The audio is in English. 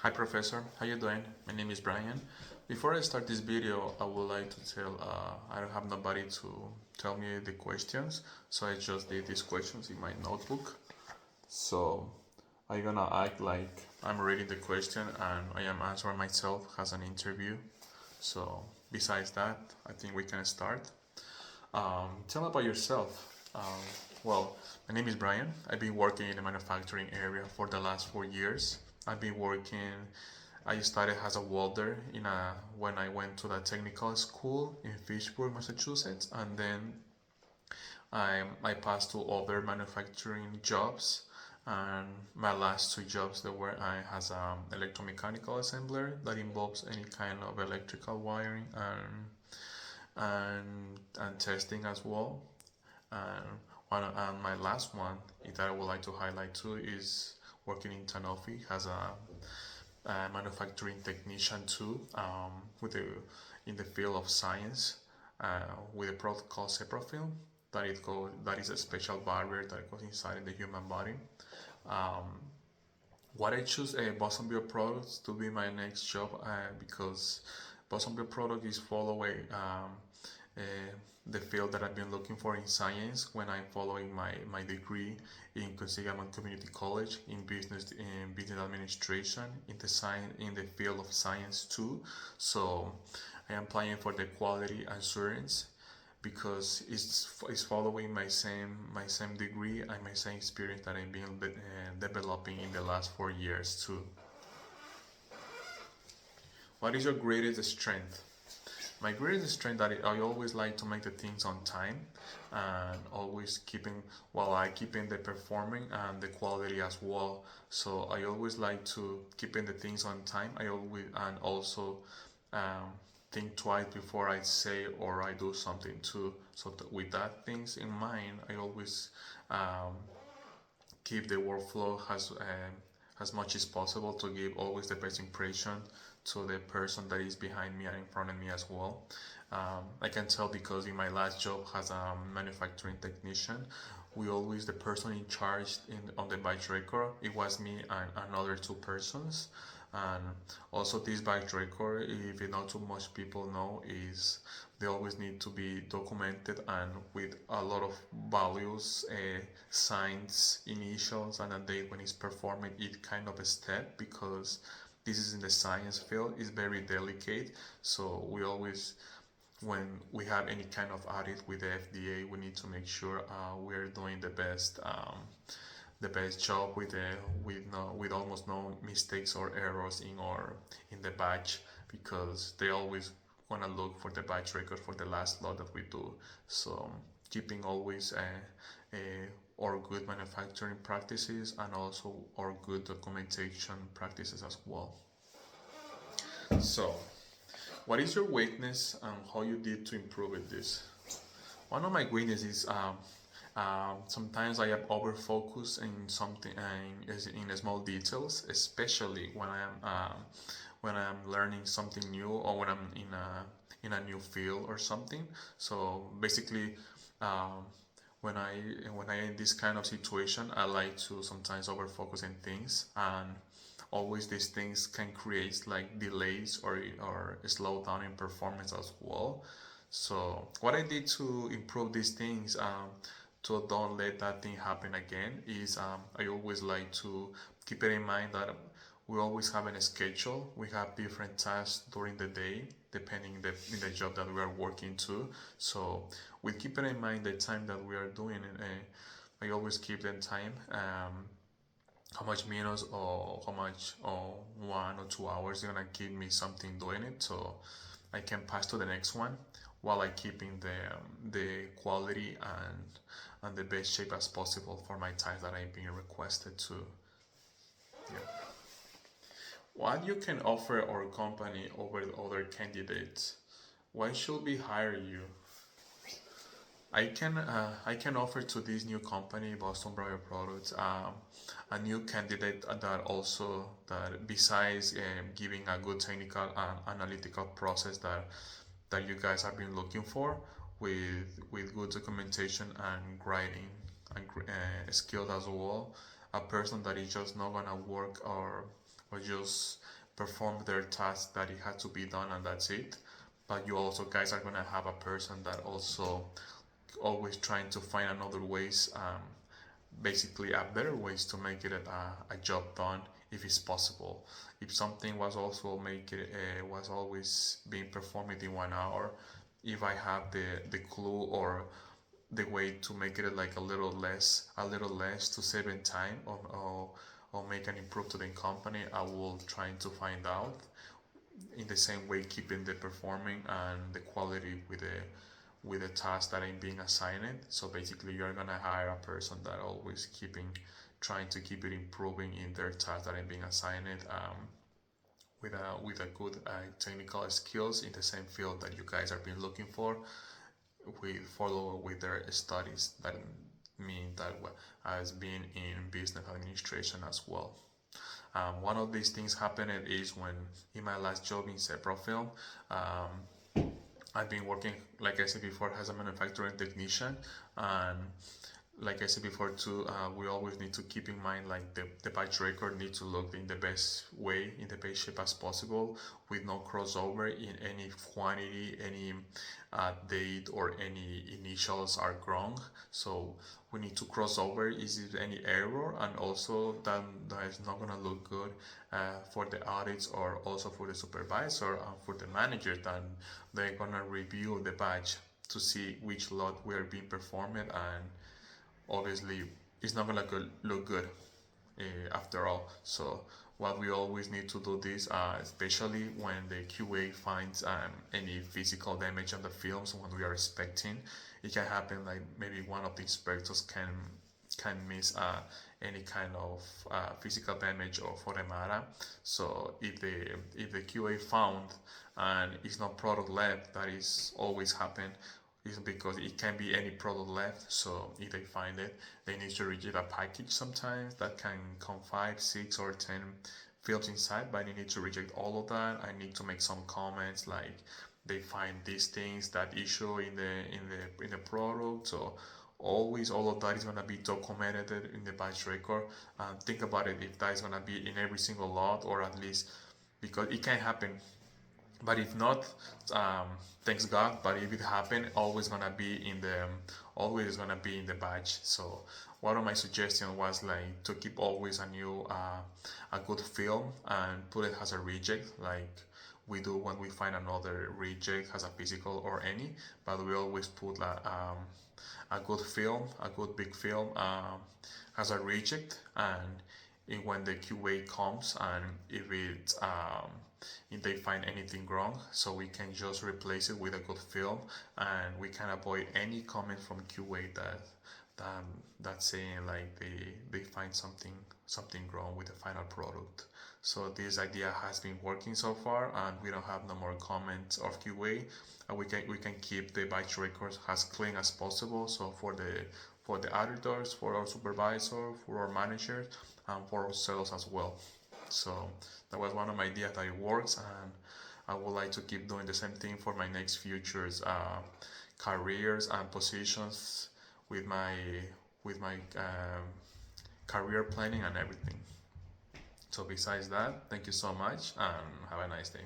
Hi Professor, how you doing? My name is Brian. Before I start this video, I would like to tell I don't have nobody to tell me the questions, so I just did these questions in my notebook. So I'm gonna act like I'm reading the question and I am answering myself as an interview. So besides that, I think we can start. Tell me about yourself. Well, my name is Brian. I've been working in the manufacturing area for the last 4 years. I've been working. I started as a welder when I went to the technical school in Fitchburg, Massachusetts, and then I passed to other manufacturing jobs. And my last two jobs that were I as an electromechanical assembler that involves any kind of electrical wiring and testing as well. And and my last one that I would like to highlight too is working in Sanofi as a manufacturing technician too, in the field of science, with a product called Ceprafilm. That is a special barrier that goes inside the human body. Um, what I choose Boston Bioproducts to be my next job because Boston Bioproduct is following uh, the field that I've been looking for in science when I'm following my degree in Conseguimos Community College in business administration in the field of science too. So I am applying for the quality assurance because it's following my same degree and my same experience that I've been developing in the last 4 years too. What is your greatest strength? My greatest strength that I always like to make the things on time and always keeping while I keeping the performing and the quality as well. So I always like to keeping the things on time. I always and also um, think twice before I say or I do something too. So with that things in mind, I always um, keep the workflow as much as possible to give always the best impression to the person that is behind me and in front of me as well. I can tell because in my last job as a manufacturing technician, we always the person in charge on the batch record. It was me and another two persons. And also this batch record, if not too much people know, is they always need to be documented and with a lot of values, signs, initials, and a date when it's performing each kind of a step because this is in the science field, is very delicate. So we always when we have any kind of audit with the FDA, we need to make sure we're doing the best job with almost no mistakes or errors in the batch because they always want to look for the batch record for the last lot that we do. So keeping always our good manufacturing practices and also our good documentation practices as well. So what is your weakness and how you did to improve it this? One of my weaknesses is sometimes I am over focused in something in small details, especially when I'm learning something new or when I'm in a new field or something. So basically, um, when I in this kind of situation, I like to sometimes over focus in things and always these things can create like delays or slow down in performance as well. So what I did to improve these things to don't let that thing happen again is I always like to keep it in mind that we always have a schedule. We have different tasks during the day depending in the job that we are working to. So we keep it in mind the time that we are doing it. I always keep the time. How much minutes or how much or 1 or 2 hours gonna give me something doing it so I can pass to the next one while I keeping the quality and the best shape as possible for my time that I'm being requested to. Yeah. What you can offer our company over the other candidates? Why should we hire you? I can offer to this new company, Boston Bio Products, a new candidate that also that besides giving a good technical and analytical process that you guys have been looking for with good documentation and writing and skills as well. A person that is just not gonna work or just perform their task that it had to be done, and that's it. But you also guys are gonna have a person that also always trying to find another ways, basically a better ways to make it a job done if it's possible. If something was also make it was always being performed in 1 hour, if I have the clue or the way to make it like a little less to save in time, or make an improve to the company, I will try to find out in the same way, keeping the performing and the quality with the task that I'm being assigned. So basically, you're gonna hire a person that always trying to keep it improving in their task that I'm being assigned, with a good technical skills in the same field that you guys are being looking for. We follow with their studies that mean that as being in business administration as well. One of these things happened is when in my last job in several film, I've been working, like I said before, as a manufacturing technician, and like I said before too, we always need to keep in mind like the batch record needs to look in the best way, in the best shape as possible, with no crossover in any quantity, any date or any initials are wrong. So we need to cross over is there any error, and also that is not gonna look good for the audits or also for the supervisor and for the manager. Then they're gonna review the batch to see which lot we are being performed, and obviously it's not gonna look good after all. So what we always need to do this, especially when the QA finds any physical damage on the films when we are expecting, it can happen like maybe one of the inspectors can miss any kind of physical damage or for the matter. So if the QA found and it's not product left, that is always happen, is because it can be any product left. So if they find it, they need to reject a package sometimes that can come 5, 6, or 10 films inside, but you need to reject all of that. I need to make some comments like they find these things, that issue in the product. So always all of that is gonna be documented in the batch record. And think about it, if that is gonna be in every single lot, or at least, because it can happen, but if not, um, thanks God. But if it happen, always gonna be in the batch. So one of my suggestions was like to keep always a good film and put it as a reject, like we do when we find another reject as a physical or any. But we always put a good film, a good big film, as a reject, and when the QA comes, and if they find anything wrong, so we can just replace it with a good film, and we can avoid any comment from QA that that's saying like they find something wrong with the final product. So this idea has been working so far, and we don't have no more comments of QA, and we can keep the batch records as clean as possible. So for the auditors, for our supervisor, for our managers, and for our sales as well. So that was one of my ideas that it works, and I would like to keep doing the same thing for my next futures careers and positions with my career planning and everything. So besides that, thank you so much and have a nice day.